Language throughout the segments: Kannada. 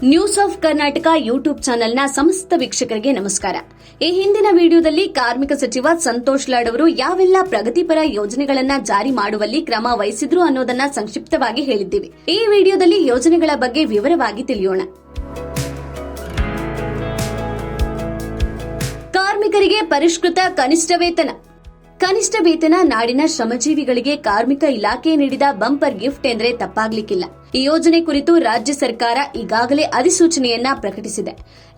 ನ್ಯೂಸ್ ಆಫ್ ಕರ್ನಾಟಕ ಯೂಟ್ಯೂಬ್ ಚಾನೆಲ್ನ ಸಮಸ್ತ ವೀಕ್ಷಕರಿಗೆ ನಮಸ್ಕಾರ. ಈ ಹಿಂದಿನ ವಿಡಿಯೋದಲ್ಲಿ ಕಾರ್ಮಿಕ ಸಚಿವ ಸಂತೋಷ್ ಲಾಡ್ ಅವರು ಯಾವೆಲ್ಲ ಪ್ರಗತಿಪರ ಯೋಜನೆಗಳನ್ನ ಜಾರಿ ಮಾಡುವಲ್ಲಿ ಕ್ರಮ ವಹಿಸಿದ್ರು ಅನ್ನೋದನ್ನ ಸಂಕ್ಷಿಪ್ತವಾಗಿ ಹೇಳಿದ್ದೀವಿ. ಈ ವಿಡಿಯೋದಲ್ಲಿ ಯೋಜನೆಗಳ ಬಗ್ಗೆ ವಿವರವಾಗಿ ತಿಳಿಯೋಣ. ಕಾರ್ಮಿಕರಿಗೆ ಪರಿಷ್ಕೃತ ಕನಿಷ್ಠ ವೇತನ. ಕನಿಷ್ಠ ವೇತನ ನಾಡಿನ ಶ್ರಮಜೀವಿಗಳಿಗೆ ಕಾರ್ಮಿಕ ಇಲಾಖೆ ನೀಡಿದ ಬಂಪರ್ ಗಿಫ್ಟ್ ಎಂದರೆ ತಪ್ಪಾಗ್ಲಿಕ್ಕಿಲ್ಲ. ಈ ಯೋಜನೆ ಕುರಿತು ರಾಜ್ಯ ಸರ್ಕಾರ ಈಗಾಗಲೇ ಅಧಿಸೂಚನೆಯನ್ನ ಪ್ರಕಟಿಸಿದೆ.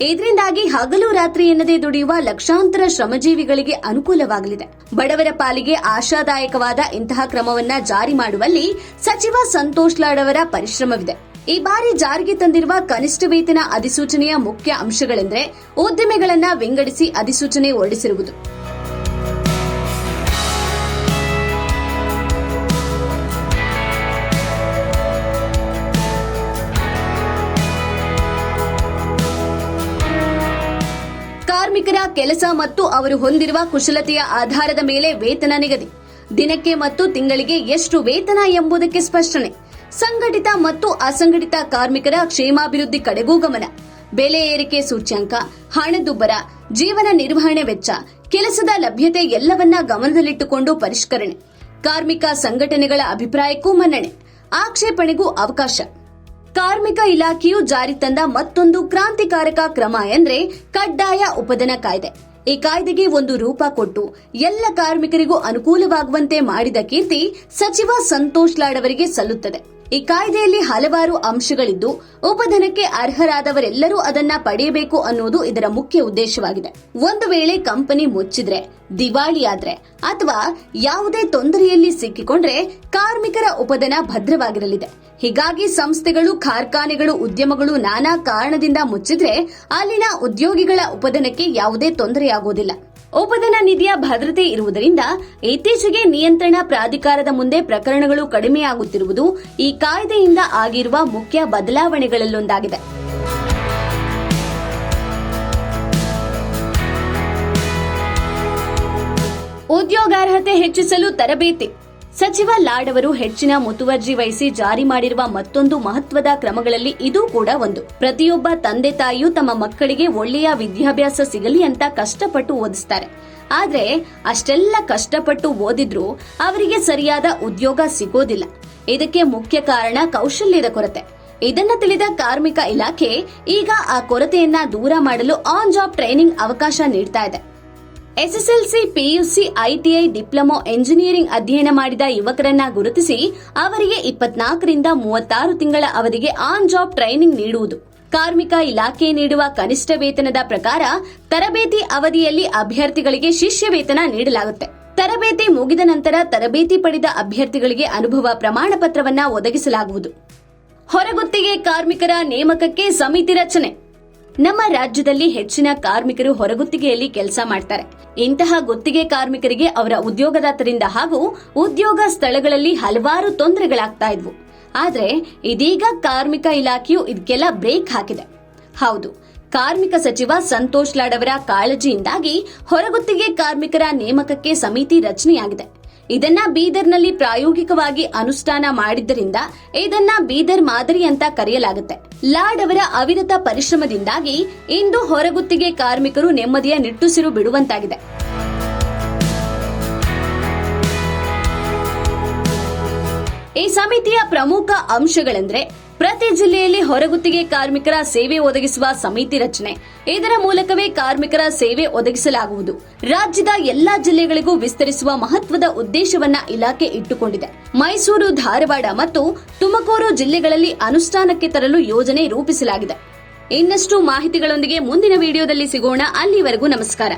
ಇದರಿಂದಾಗಿ ಹಗಲು ರಾತ್ರಿ ಎನ್ನದೇ ದುಡಿಯುವ ಲಕ್ಷಾಂತರ ಶ್ರಮಜೀವಿಗಳಿಗೆ ಅನುಕೂಲವಾಗಲಿದೆ. ಬಡವರ ಪಾಲಿಗೆ ಆಶಾದಾಯಕವಾದ ಇಂತಹ ಕ್ರಮವನ್ನ ಜಾರಿ ಮಾಡುವಲ್ಲಿ ಸಚಿವ ಸಂತೋಷ್ ಲಾಡ್ ಅವರ ಪರಿಶ್ರಮವಿದೆ. ಈ ಬಾರಿ ಜಾರಿಗೆ ತಂದಿರುವ ಕನಿಷ್ಠ ವೇತನ ಅಧಿಸೂಚನೆಯ ಮುಖ್ಯ ಅಂಶಗಳೆಂದರೆ ಉದ್ದಿಮೆಗಳನ್ನ ವಿಂಗಡಿಸಿ ಅಧಿಸೂಚನೆ ಹೊರಡಿಸಿರುವುದು. ಕಾರ್ಮಿಕರ ಕೆಲಸ ಮತ್ತು ಅವರು ಹೊಂದಿರುವ ಕುಶಲತೆಯ ಆಧಾರದ ಮೇಲೆ ವೇತನ ನಿಗದಿ. ದಿನಕ್ಕೆ ಮತ್ತು ತಿಂಗಳಿಗೆ ಎಷ್ಟು ವೇತನ ಎಂಬುದಕ್ಕೆ ಸ್ಪಷ್ಟನೆ. ಸಂಘಟಿತ ಮತ್ತು ಅಸಂಘಟಿತ ಕಾರ್ಮಿಕರ ಕ್ಷೇಮಾಭಿವೃದ್ಧಿ ಕಡೆಗೂ ಗಮನ. ಬೆಲೆ ಏರಿಕೆ ಸೂಚ್ಯಂಕ, ಹಣದುಬ್ಬರ, ಜೀವನ ನಿರ್ವಹಣೆ ವೆಚ್ಚ, ಕೆಲಸದ ಲಭ್ಯತೆ ಎಲ್ಲವನ್ನ ಗಮನದಲ್ಲಿಟ್ಟುಕೊಂಡು ಪರಿಷ್ಕರಣೆ. ಕಾರ್ಮಿಕ ಸಂಘಟನೆಗಳ ಅಭಿಪ್ರಾಯಕ್ಕೂ ಮನ್ನಣೆ, ಆಕ್ಷೇಪಣೆಗೂ ಅವಕಾಶ. ಕಾರ್ಮಿಕ ಇಲಾಖೆಯು ಜಾರಿ ತಂದ ಮತ್ತೊಂದು ಕ್ರಾಂತಿಕಾರಕ ಕ್ರಮ ಎಂದ್ರೆ ಕಡ್ಡಾಯ ಉಪಧನ ಕಾಯ್ದೆ. ಈ ಕಾಯ್ದೆಗೆ ಒಂದು ರೂಪ ಕೊಟ್ಟು ಎಲ್ಲ ಕಾರ್ಮಿಕರಿಗೂ ಅನುಕೂಲವಾಗುವಂತೆ ಮಾಡಿದ ಕೀರ್ತಿ ಸಚಿವ ಸಂತೋಷ್ ಲಾಡ್ ಅವರಿಗೆ ಸಲ್ಲುತ್ತದೆ. ಈ ಕಾಯ್ದೆಯಲ್ಲಿ ಹಲವಾರು ಅಂಶಗಳಿದ್ದು ಉಪಧನಕ್ಕೆ ಅರ್ಹರಾದವರೆಲ್ಲರೂ ಅದನ್ನ ಪಡೆಯಬೇಕು ಅನ್ನೋದು ಇದರ ಮುಖ್ಯ ಉದ್ದೇಶವಾಗಿದೆ. ಒಂದು ವೇಳೆ ಕಂಪನಿ ಮುಚ್ಚಿದ್ರೆ, ದಿವಾಳಿಯಾದ್ರೆ ಅಥವಾ ಯಾವುದೇ ತೊಂದರೆಯಲ್ಲಿ ಸಿಕ್ಕಿಕೊಂಡ್ರೆ ಕಾರ್ಮಿಕರ ಉಪಧನ ಭದ್ರವಾಗಿರಲಿದೆ. ಹೀಗಾಗಿ ಸಂಸ್ಥೆಗಳು, ಕಾರ್ಖಾನೆಗಳು, ಉದ್ಯಮಗಳು ನಾನಾ ಕಾರಣದಿಂದ ಮುಚ್ಚಿದ್ರೆ ಅಲ್ಲಿನ ಉದ್ಯೋಗಿಗಳ ಉಪಧನಕ್ಕೆ ಯಾವುದೇ ತೊಂದರೆಯಾಗುವುದಿಲ್ಲ. ಉಪಧನ ನಿಧಿಯ ಭದ್ರತೆ ಇರುವುದರಿಂದ ಇತ್ತೀಚೆಗೆ ನಿಯಂತ್ರಣ ಪ್ರಾಧಿಕಾರದ ಮುಂದೆ ಪ್ರಕರಣಗಳು ಕಡಿಮೆಯಾಗುತ್ತಿರುವುದು ಈ ಕಾಯ್ದೆಯಿಂದ ಆಗಿರುವ ಮುಖ್ಯ ಬದಲಾವಣೆಗಳಲ್ಲೊಂದಾಗಿದೆ. ಉದ್ಯೋಗಾರ್ಹತೆ ಹೆಚ್ಚಿಸಲು ತರಬೇತಿ. ಸಚಿವ ಲಾಡ್ ಅವರು ಹೆಚ್ಚಿನ ಮುತುವರ್ಜಿ ವಹಿಸಿ ಜಾರಿ ಮಾಡಿರುವ ಮತ್ತೊಂದು ಮಹತ್ವದ ಕ್ರಮಗಳಲ್ಲಿ ಇದು ಕೂಡ ಒಂದು. ಪ್ರತಿಯೊಬ್ಬ ತಂದೆ ತಾಯಿಯು ತಮ್ಮ ಮಕ್ಕಳಿಗೆ ಒಳ್ಳೆಯ ವಿದ್ಯಾಭ್ಯಾಸ ಸಿಗಲಿ ಅಂತ ಕಷ್ಟಪಟ್ಟು ಓದಿಸ್ತಾರೆ. ಆದ್ರೆ ಅಷ್ಟೆಲ್ಲ ಕಷ್ಟಪಟ್ಟು ಓದಿದ್ರೂ ಅವರಿಗೆ ಸರಿಯಾದ ಉದ್ಯೋಗ ಸಿಗೋದಿಲ್ಲ. ಇದಕ್ಕೆ ಮುಖ್ಯ ಕಾರಣ ಕೌಶಲ್ಯದ ಕೊರತೆ. ಇದನ್ನ ತಿಳಿದ ಕಾರ್ಮಿಕ ಇಲಾಖೆ ಈಗ ಆ ಕೊರತೆಯನ್ನ ದೂರ ಮಾಡಲು ಆನ್ ಜಾಬ್ ಟ್ರೈನಿಂಗ್ ಅವಕಾಶ ನೀಡ್ತಾ ಇದೆ. SSLC, PUC, ITI, diploma, engineering ಅಧ್ಯಯನ ಮಾಡಿದ ಯುವಕರನ್ನ ಗುರುತಿಸಿ ಅವರಿಗೆ 24 ರಿಂದ 36 ತಿಂಗಳ ಅವಧಿಗೆ ಆನ್ ಜಾಬ್ ಟ್ರೈನಿಂಗ್ ನೀಡುವುದು. ಕಾರ್ಮಿಕ ಇಲಾಖೆ ನೀಡುವ ಕನಿಷ್ಠ ವೇತನದ ಪ್ರಕಾರ ತರಬೇತಿ ಅವಧಿಯಲ್ಲಿ ಅಭ್ಯರ್ಥಿಗಳಿಗೆ ಶಿಷ್ಯ ವೇತನ ನೀಡಲಾಗುತ್ತೆ. ತರಬೇತಿ ಮುಗಿದ ನಂತರ ತರಬೇತಿ ಪಡೆದ ಅಭ್ಯರ್ಥಿಗಳಿಗೆ ಅನುಭವ ಪ್ರಮಾಣ ಪತ್ರವನ್ನ ಒದಗಿಸಲಾಗುವುದು. ಹೊರಗುತ್ತಿಗೆ ಕಾರ್ಮಿಕರ ನೇಮಕಕ್ಕೆ ಸಮಿತಿ ರಚನೆ. ನಮ್ಮ ರಾಜ್ಯದಲ್ಲಿ ಹೆಚ್ಚಿನ ಕಾರ್ಮಿಕರು ಹೊರಗುತ್ತಿಗೆಯಲ್ಲಿ ಕೆಲಸ ಮಾಡ್ತಾರೆ. ಇಂತಹ ಗುತ್ತಿಗೆ ಕಾರ್ಮಿಕರಿಗೆ ಅವರ ಉದ್ಯೋಗದಾತರಿಂದ ಹಾಗೂ ಉದ್ಯೋಗ ಸ್ಥಳಗಳಲ್ಲಿ ಹಲವಾರು ತೊಂದರೆಗಳಾಗ್ತಾ ಇದ್ವು. ಆದ್ರೆ ಇದೀಗ ಕಾರ್ಮಿಕ ಇಲಾಖೆಯು ಇದಕ್ಕೆಲ್ಲ ಬ್ರೇಕ್ ಹಾಕಿದೆ. ಹೌದು, ಕಾರ್ಮಿಕ ಸಚಿವ ಸಂತೋಷ್ ಲಾಡ್ ಅವರ ಕಾಳಜಿಯಿಂದಾಗಿ ಹೊರಗುತ್ತಿಗೆ ಕಾರ್ಮಿಕರ ನೇಮಕಕ್ಕೆ ಸಮಿತಿ ರಚನೆಯಾಗಿದೆ. ಇದನ್ನ ಬೀದರ್ನಲ್ಲಿ ಪ್ರಾಯೋಗಿಕವಾಗಿ ಅನುಷ್ಠಾನ ಮಾಡಿದ್ದರಿಂದ ಇದನ್ನ ಬೀದರ್ ಮಾದರಿ ಅಂತ ಕರೆಯಲಾಗುತ್ತೆ. ಲಾಡ್ ಅವರ ಅವಿರತ ಪರಿಶ್ರಮದಿಂದಾಗಿ ಇಂದು ಹೊರಗುತ್ತಿಗೆ ಕಾರ್ಮಿಕರು ನೆಮ್ಮದಿಯ ನಿಟ್ಟುಸಿರು ಬಿಡುವಂತಾಗಿದೆ. ಈ ಸಮಿತಿಯ ಪ್ರಮುಖ ಅಂಶಗಳೆಂದರೆ ಪ್ರತಿ ಜಿಲ್ಲೆಯಲ್ಲಿ ಹೊರಗುತ್ತಿಗೆ ಕಾರ್ಮಿಕರ ಸೇವೆ ಒದಗಿಸುವ ಸಮಿತಿ ರಚನೆ. ಇದರ ಮೂಲಕವೇ ಕಾರ್ಮಿಕರ ಸೇವೆ ಒದಗಿಸಲಾಗುವುದು. ರಾಜ್ಯದ ಎಲ್ಲಾ ಜಿಲ್ಲೆಗಳಿಗೂ ವಿಸ್ತರಿಸುವ ಮಹತ್ವದ ಉದ್ದೇಶವನ್ನ ಇಲಾಖೆ ಇಟ್ಟುಕೊಂಡಿದೆ. ಮೈಸೂರು, ಧಾರವಾಡ ಮತ್ತು ತುಮಕೂರು ಜಿಲ್ಲೆಗಳಲ್ಲಿ ಅನುಷ್ಠಾನಕ್ಕೆ ತರಲು ಯೋಜನೆ ರೂಪಿಸಲಾಗಿದೆ. ಇನ್ನಷ್ಟು ಮಾಹಿತಿಗಳೊಂದಿಗೆ ಮುಂದಿನ ವಿಡಿಯೋದಲ್ಲಿ ಸಿಗೋಣ. ಅಲ್ಲಿವರೆಗೂ ನಮಸ್ಕಾರ.